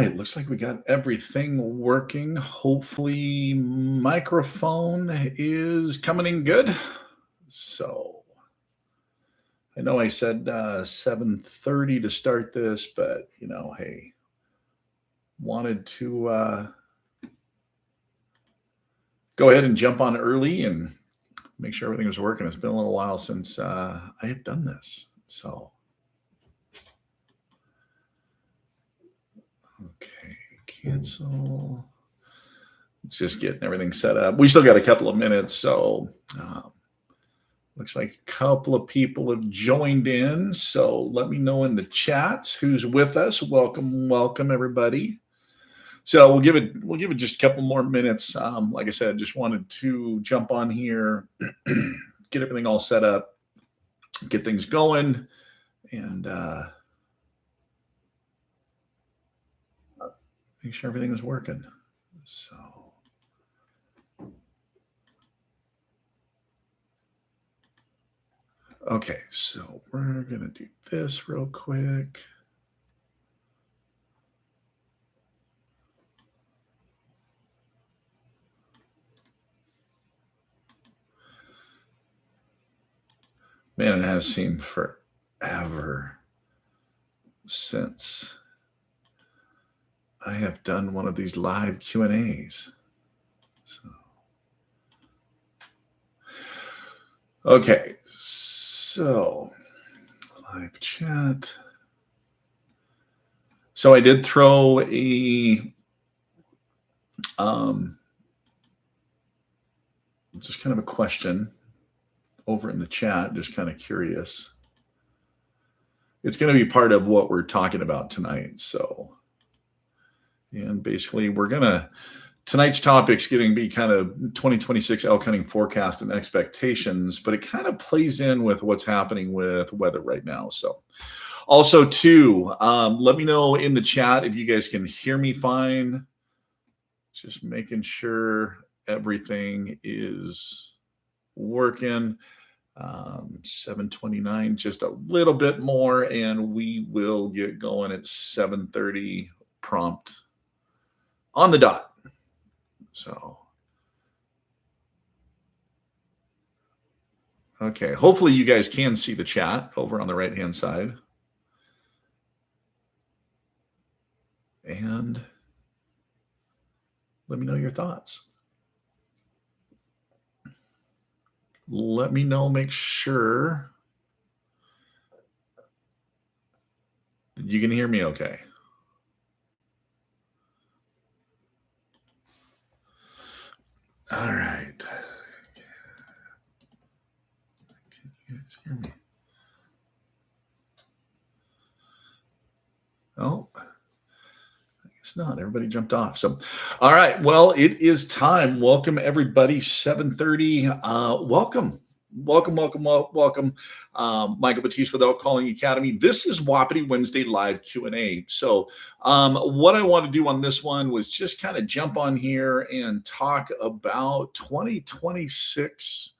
right, looks like we got everything working. Hopefully, microphone is coming in good. So, I know I said 7:30 to start this, but hey, wanted to go ahead and jump on early and make sure everything was working. It's been a little while since I have done this, so. Okay, cancel. Just getting everything set up. We still got a couple of minutes, so looks like a couple of people have joined in. So let me know in the chats who's with us. Welcome, everybody. So we'll give it just a couple more minutes. Like I said, just wanted to jump on here, get everything all set up, get things going, and make sure everything is working. So. Okay, so we're going to do this real quick. Man, it has seemed forever since I have done one of these live Q&As. So. Okay, so live chat. So I did throw a just kind of a question over in the chat, just kind of curious. It's going to be part of what we're talking about tonight. So, and basically tonight's topic's going to be kind of 2026 elk hunting forecast and expectations, but it kind of plays in with what's happening with weather right now. So also too, let me know in the chat if you guys can hear me fine. Just making sure everything is working. 7:29, just a little bit more, and we will get going at 7:30 prompt on the dot. So, okay, hopefully you guys can see the chat over on the right-hand side. And let me know your thoughts. Let me know, make sure you can hear me okay. All right. Can you guys hear me? Oh, I guess not. Everybody jumped off. So, all right. Well, it is time. Welcome, everybody. 7:30. Welcome. Michael Batiste with Elk Calling Academy. This is Wapiti Wednesday Live Q&A. So what I want to do on this one was just kind of jump on here and talk about 2026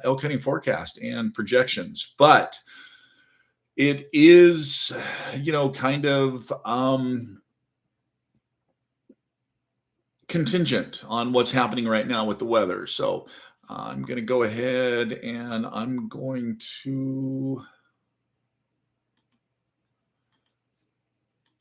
elk hunting forecast and projections. But it is, kind of contingent on what's happening right now with the weather. So I'm going to go ahead and I'm going to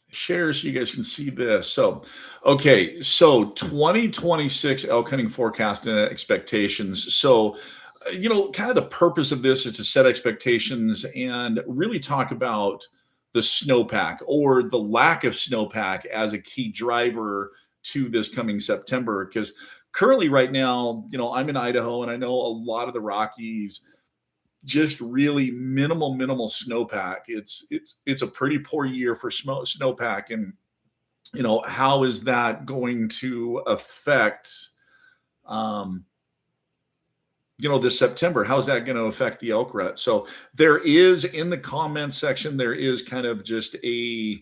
share so you guys can see this. So, okay, so 2026 elk hunting forecast and expectations. So, kind of the purpose of this is to set expectations and really talk about the snowpack or the lack of snowpack as a key driver to this coming September. Because currently right now, I'm in Idaho and I know a lot of the Rockies just really minimal snowpack. It's a pretty poor year for snowpack. And, how is that going to affect, this September? How's that going to affect the elk rut? So there is in the comment section, there is kind of just a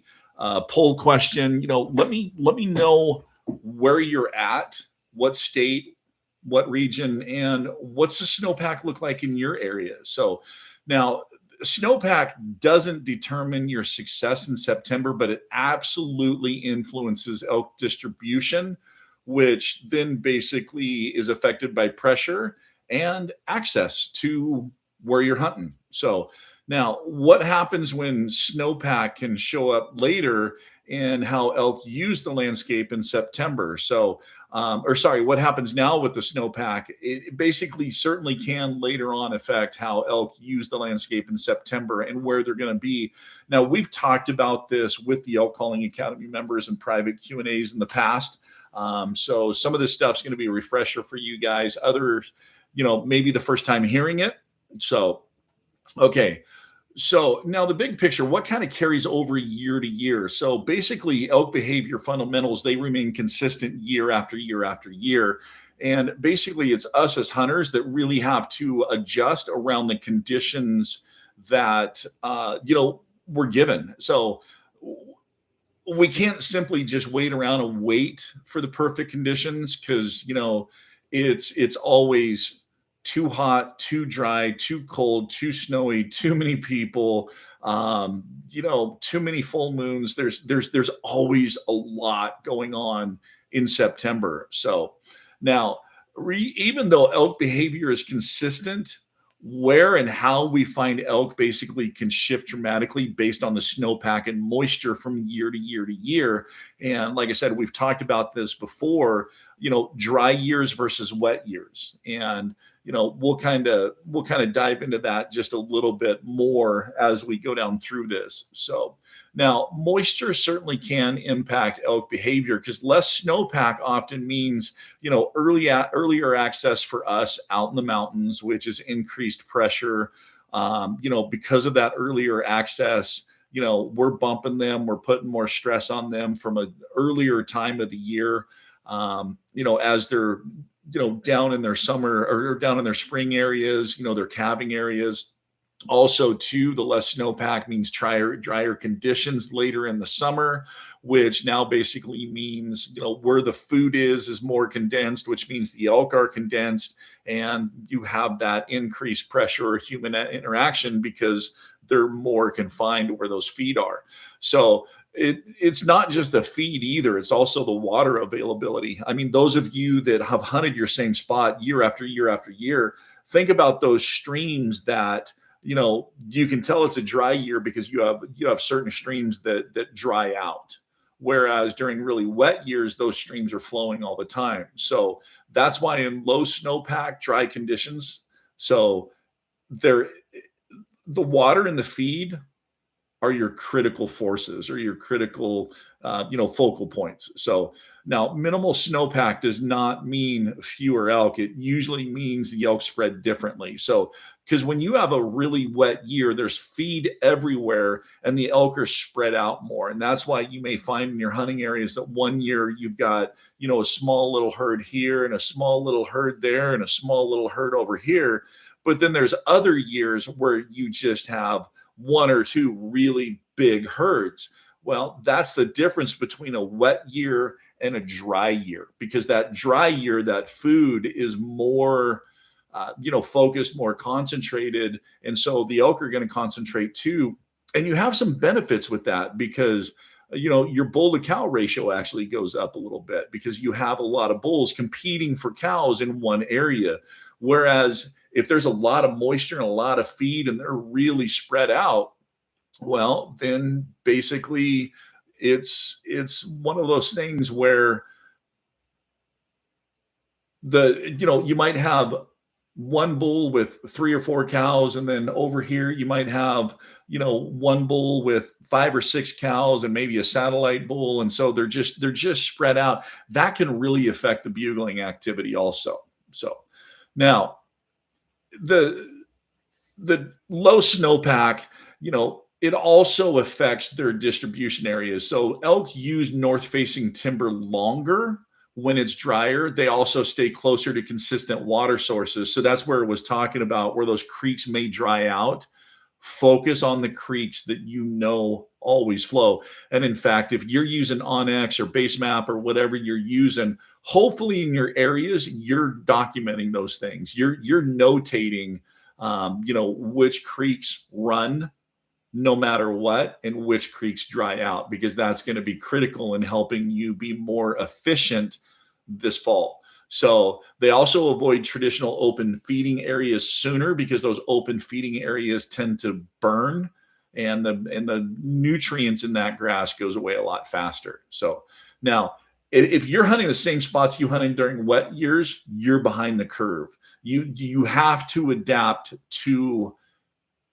poll question. Let me know where you're at, what state, what region, and what's the snowpack look like in your area. So now snowpack doesn't determine your success in September, but it absolutely influences elk distribution, which then basically is affected by pressure and access to where you're hunting. So now, what happens when snowpack can show up later and how elk use the landscape in September? So, or sorry, what happens now with the snowpack? It basically certainly can later on affect how elk use the landscape in September and where they're going to be. Now, we've talked about this with the Elk Calling Academy members and private Q&As in the past. So some of this stuff's going to be a refresher for you guys. Others, maybe the first time hearing it. So, okay. So now the big picture, what kind of carries over year to year? So basically elk behavior fundamentals, they remain consistent year after year after year. And basically it's us as hunters that really have to adjust around the conditions that, we're given. So we can't simply just wait around and wait for the perfect conditions because, it's always too hot, too dry, too cold, too snowy, too many people, too many full moons. There's always a lot going on in September. So now, even though elk behavior is consistent, where and how we find elk basically can shift dramatically based on the snowpack and moisture from year to year to year. And like I said, we've talked about this before, dry years versus wet years. And we'll kind of dive into that just a little bit more as we go down through this. So now moisture certainly can impact elk behavior because less snowpack often means, earlier access for us out in the mountains, which is increased pressure. Because of that earlier access, we're bumping them, we're putting more stress on them from an earlier time of the year. As they're down in their summer or down in their spring areas, their calving areas. Also, too, the less snowpack means drier conditions later in the summer, which now basically means, where the food is more condensed, which means the elk are condensed, and you have that increased pressure or human interaction because they're more confined to where those feed are. So it's not just the feed either. It's also the water availability. I mean, those of you that have hunted your same spot year after year after year, think about those streams that, you can tell it's a dry year because you have certain streams that dry out. Whereas during really wet years, those streams are flowing all the time. So that's why in low snowpack, dry conditions, so the water and the feed are your critical forces or your critical, focal points. So now minimal snowpack does not mean fewer elk. It usually means the elk spread differently. So, because when you have a really wet year, there's feed everywhere and the elk are spread out more. And that's why you may find in your hunting areas that one year you've got, a small little herd here and a small little herd there and a small little herd over here. But then there's other years where you just have one or two really big herds. Well, that's the difference between a wet year and a dry year, because that dry year, that food is more, focused, more concentrated. And so the elk are going to concentrate too. And you have some benefits with that because, your bull to cow ratio actually goes up a little bit because you have a lot of bulls competing for cows in one area. Whereas if there's a lot of moisture and a lot of feed and they're really spread out, well, then basically it's one of those things where you might have one bull with 3 or 4 cows, and then over here you might have, one bull with 5 or 6 cows and maybe a satellite bull. And so they're just spread out. That can really affect the bugling activity also. So now, the low snowpack, it also affects their distribution areas. So elk use north facing timber longer when it's drier. They also stay closer to consistent water sources. So that's where it was talking about where those creeks may dry out. Focus on the creeks that always flow. And in fact, if you're using Onyx or Base Map or whatever you're using, hopefully in your areas, you're documenting those things. You're notating, which creeks run no matter what and which creeks dry out, because that's going to be critical in helping you be more efficient this fall. So they also avoid traditional open feeding areas sooner, because those open feeding areas tend to burn, and the nutrients in that grass goes away a lot faster. So now, if you're hunting the same spots you hunted during wet years, you're behind the curve. You have to adapt to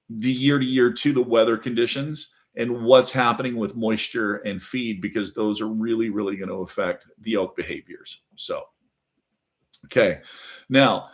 the year to year, to the weather conditions and what's happening with moisture and feed, because those are really, really going to affect the elk behaviors. So, okay. Now,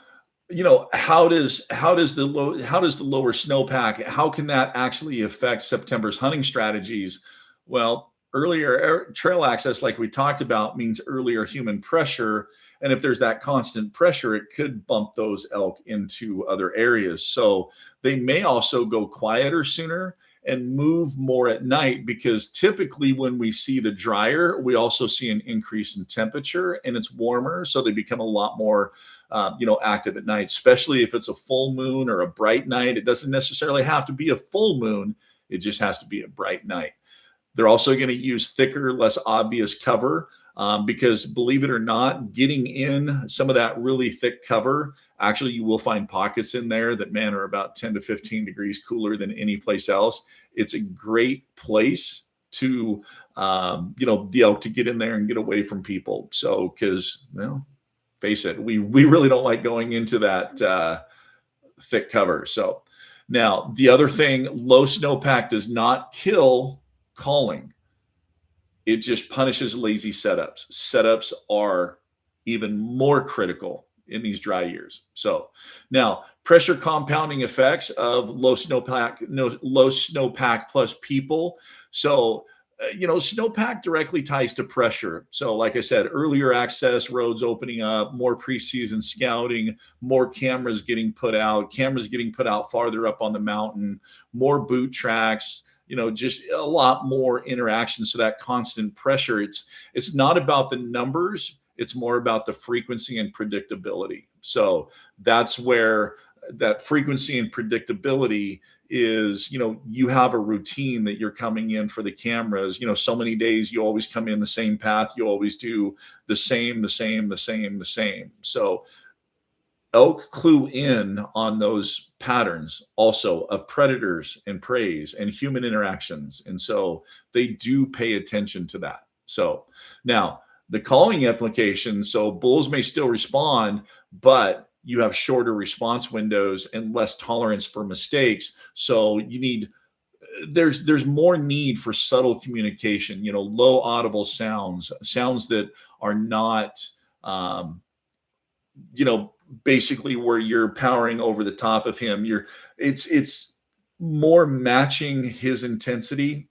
how does the lower snowpack, how can that actually affect September's hunting strategies? Well, earlier trail access, like we talked about, means earlier human pressure, and if there's that constant pressure, it could bump those elk into other areas. So they may also go quieter sooner and move more at night, because typically when we see the dryer, we also see an increase in temperature and it's warmer. So they become a lot more, active at night, especially if it's a full moon or a bright night. It doesn't necessarily have to be a full moon. It just has to be a bright night. They're also going to use thicker, less obvious cover, because, believe it or not, getting in some of that really thick cover, actually, you will find pockets in there that, man, are about 10 to 15 degrees cooler than any place else. It's a great place to, the elk to get in there and get away from people. So, because, face it, we really don't like going into that thick cover. So now the other thing, low snowpack does not kill calling. It just punishes lazy setups. Setups are even more critical in these dry years. So now, pressure compounding effects of low snowpack plus people. So snowpack directly ties to pressure. So like I said, earlier access, roads opening up, more preseason scouting, more cameras getting put out farther up on the mountain, more boot tracks, just a lot more interaction. So that constant pressure, it's not about the numbers, it's more about the frequency and predictability. So that's where that frequency and predictability is, you have a routine that you're coming in for the cameras, so many days, you always come in the same path, you always do the same. So elk clue in on those patterns also of predators and preys and human interactions. And so they do pay attention to that. So now the calling implications, so bulls may still respond, but you have shorter response windows and less tolerance for mistakes. So there's more need for subtle communication, low audible sounds that are not, basically where you're powering over the top of him. It's more matching his intensity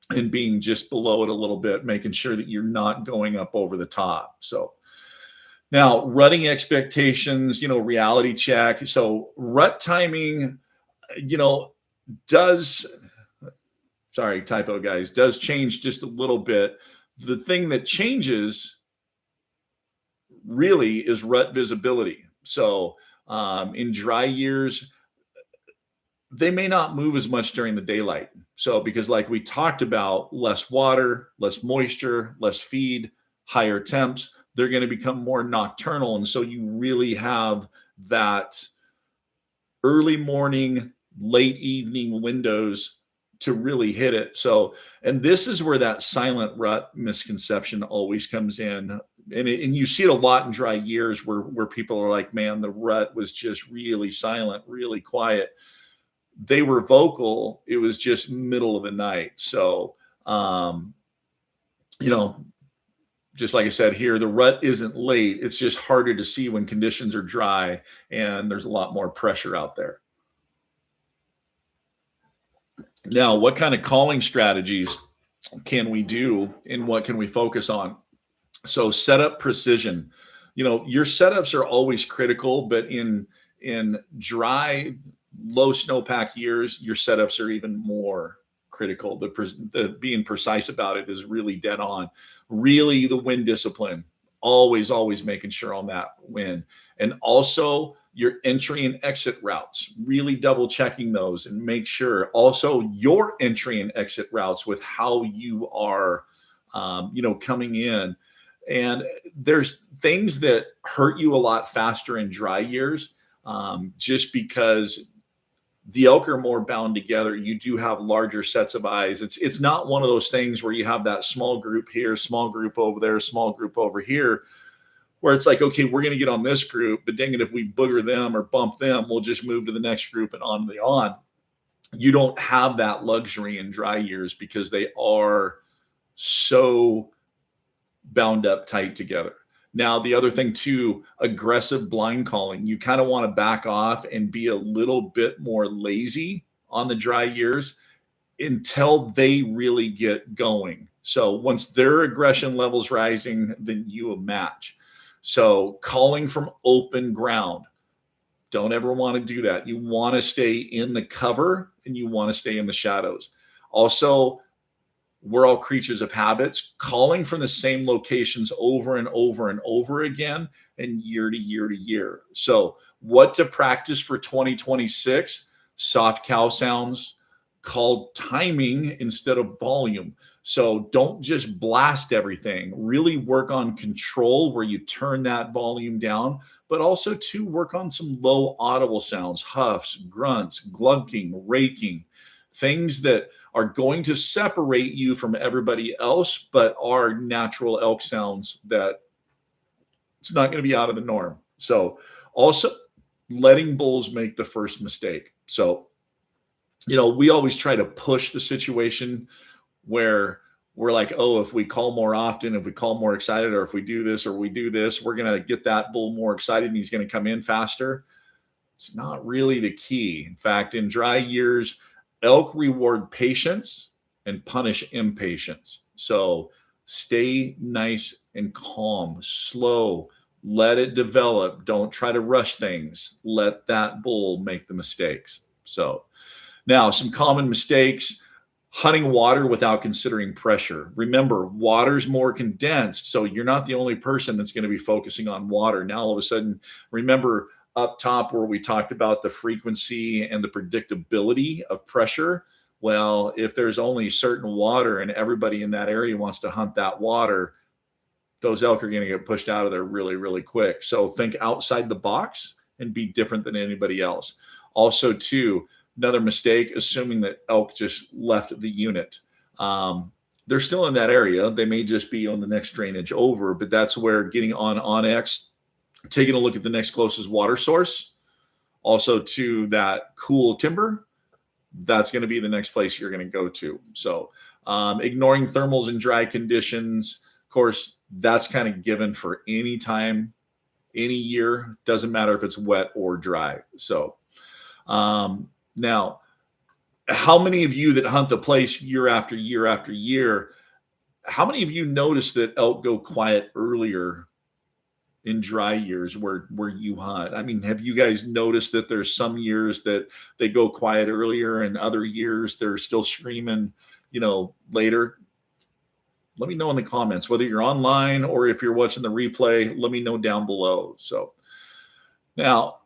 and being just below it a little bit, making sure that you're not going up over the top. So now, rutting expectations, reality check. So rut timing, does change just a little bit. The thing that changes really is rut visibility. So in dry years, they may not move as much during the daylight. So because like we talked about, less water, less moisture, less feed, higher temps, they're going to become more nocturnal. And so you really have that early morning, late evening windows to really hit it. So, and this is where that silent rut misconception always comes in. And you see it a lot in dry years where people are like, man, the rut was just really silent, really quiet. They were vocal. It was just middle of the night. So, just like I said here, the rut isn't late. It's just harder to see when conditions are dry and there's a lot more pressure out there. Now, what kind of calling strategies can we do and what can we focus on? So setup precision. Your setups are always critical, but in dry, low snowpack years, your setups are even more critical. The being precise about it is really dead on. Really, the wind discipline, always making sure on that wind. And also, your entry and exit routes, really double checking those and make sure also your entry and exit routes with how you are, coming in. And there's things that hurt you a lot faster in dry years, just because the elk are more bound together. You do have larger sets of eyes. It's not one of those things where you have that small group here, small group over there, small group over here, where it's like, okay, we're going to get on this group, but dang it, if we booger them or bump them, we'll just move to the next group and on the on. You don't have that luxury in dry years because they are so bound up tight together. Now, the other thing too, aggressive blind calling. You kind of want to back off and be a little bit more lazy on the dry years until they really get going. So once their aggression level's rising, then you a match. So calling from open ground, don't ever want to do that. You want to stay in the cover and you want to stay in the shadows. Also, we're all creatures of habits. Calling from the same locations over and over and over again and year to year to year. So what to practice for 2026? Soft cow sounds, called timing instead of volume. So don't just blast everything. Really work on control where you turn that volume down, but also to work on some low audible sounds, huffs, grunts, glunking, raking, things that are going to separate you from everybody else, but are natural elk sounds that it's not going to be out of the norm. So also letting bulls make the first mistake. So, we always try to push the situation where we're like, oh, if we call more often, if we call more excited, or if we do this or we do this, we're going to get that bull more excited and he's going to come in faster. It's not really the key. In fact, in dry years, elk reward patience and punish impatience. So stay nice and calm, slow, let it develop. Don't try to rush things. Let that bull make the mistakes. So now some common mistakes: hunting water without considering pressure. Remember, water's more condensed, so you're not the only person that's going to be focusing on water. Now, all of a sudden, remember up top where we talked about the frequency and the predictability of pressure. Well, if there's only certain water and everybody in that area wants to hunt that water, those elk are going to get pushed out of there really, really quick. So think outside the box and be different than anybody else. Also, too, another mistake, assuming that elk just left the unit. They're still in that area. They may just be on the next drainage over, but that's where getting on X, taking a look at the next closest water source, also to that cool timber, that's going to be the next place you're going to go to. So ignoring thermals in dry conditions, of course, that's kind of given for any time, any year. Doesn't matter if it's wet or dry. So now, how many of you that hunt the place year after year after year, how many of you notice that elk go quiet earlier in dry years where you hunt? I mean, have you guys noticed that there's some years that they go quiet earlier and other years they're still screaming, later? Let me know in the comments, whether you're online or if you're watching the replay, let me know down below. So now,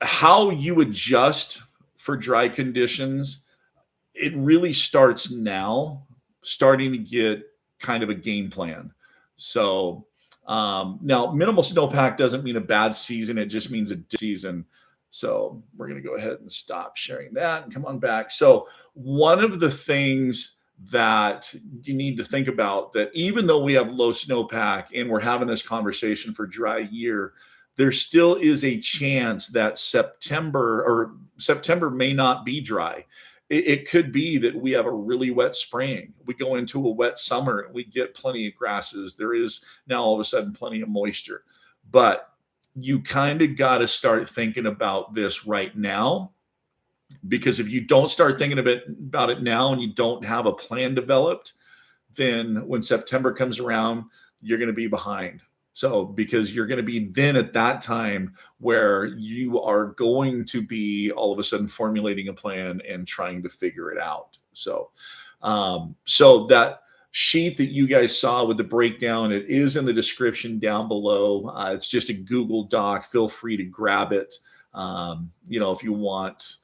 how you adjust for dry conditions, it really starts now, starting to get kind of a game plan. So now minimal snowpack doesn't mean a bad season. It just means a season. So we're going to go ahead and stop sharing that and come on back. So one of the things that you need to think about, that even though we have low snowpack and we're having this conversation for dry year, there still is a chance that September may not be dry. It could be that we have a really wet spring. We go into a wet summer and we get plenty of grasses. There is now all of a sudden plenty of moisture. But you kind of got to start thinking about this right now, because if you don't start thinking about it now and you don't have a plan developed, then when September comes around, you're going to be behind. So, because you're going to be then at that time where you are going to be all of a sudden formulating a plan and trying to figure it out. So, that sheet that you guys saw with the breakdown, it is in the description down below. It's just a Google Doc. Feel free to grab it. If you want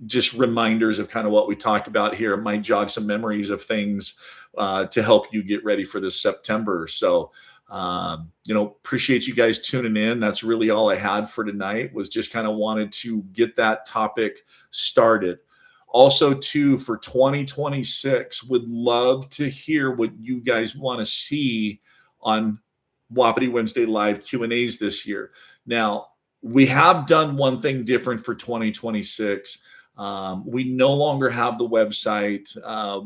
just reminders of kind of what we talked about here, it might jog some memories of things to help you get ready for this September. So, appreciate you guys tuning in. That's really all I had for tonight, was just kind of wanted to get that topic started. Also, too, for 2026, would love to hear what you guys want to see on Wapiti Wednesday Live Q&As this year. Now, we have done one thing different for 2026. We no longer have the website.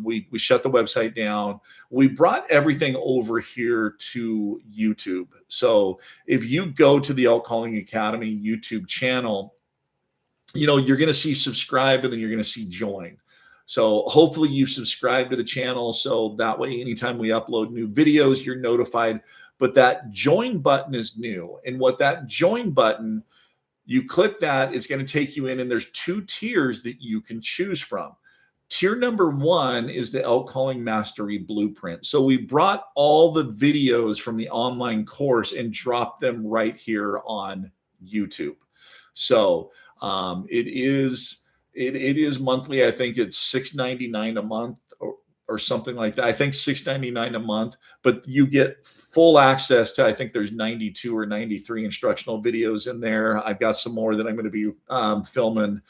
We shut the website down. We brought everything over here to YouTube. So if you go to the Elk Calling Academy YouTube channel, you're going to see subscribe, and then you're going to see join. So hopefully you subscribe to the channel, so that way anytime we upload new videos, you're notified. But that join button is new. And what that join button, you click that, it's going to take you in, and there's 2 tiers that you can choose from. Tier number 1 is the Elk Calling Mastery Blueprint. So we brought all the videos from the online course and dropped them right here on YouTube. So it is monthly. I think it's $6.99 a month or something like that. I think $6.99 a month, but you get full access to, I think there's 92 or 93 instructional videos in there. I've got some more that I'm going to be filming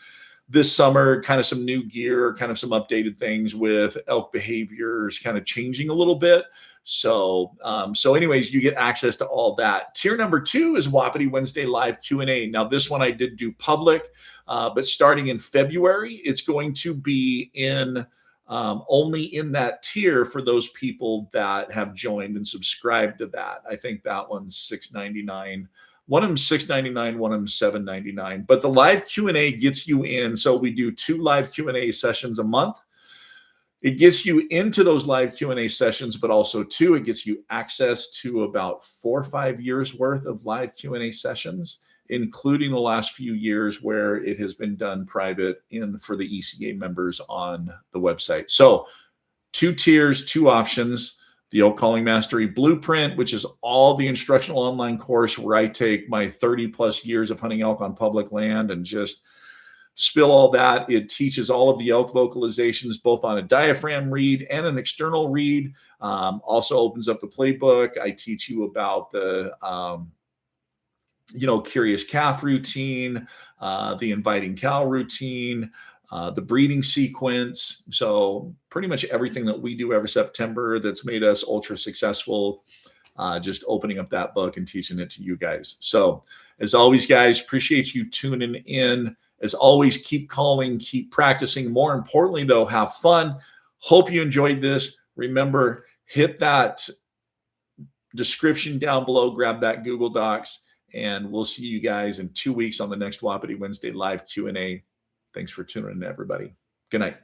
this summer, kind of some new gear, kind of some updated things with elk behaviors kind of changing a little bit. So anyways, you get access to all that. Tier number 2 is Wapiti Wednesday Live Q&A. Now, this one I did do public, but starting in February, it's going to be in only in that tier for those people that have joined and subscribed to that. I think that one's $6.99. One of them $6.99, one of them $7.99. But the live Q&A gets you in. So we do 2 live Q&A sessions a month. It gets you into those live Q&A sessions, but also, too, it gets you access to about 4 or 5 years worth of live Q&A sessions, including the last few years where it has been done private for the ECA members on the website. So 2 tiers, 2 options. The Elk Calling Mastery Blueprint, which is all the instructional online course where I take my 30 plus years of hunting elk on public land and just spill all that. It teaches all of the elk vocalizations, both on a diaphragm read and an external read. Also opens up the playbook. I teach you about the, curious calf routine, the inviting cow routine, the breeding sequence. So pretty much everything that we do every September that's made us ultra successful, just opening up that book and teaching it to you guys. So as always, guys, appreciate you tuning in. As always, keep calling, keep practicing. More importantly, though, have fun. Hope you enjoyed this. Remember, hit that description down below, grab that Google Docs, and we'll see you guys in 2 weeks on the next Wapiti Wednesday Live Q&A. Thanks for tuning in, everybody. Good night.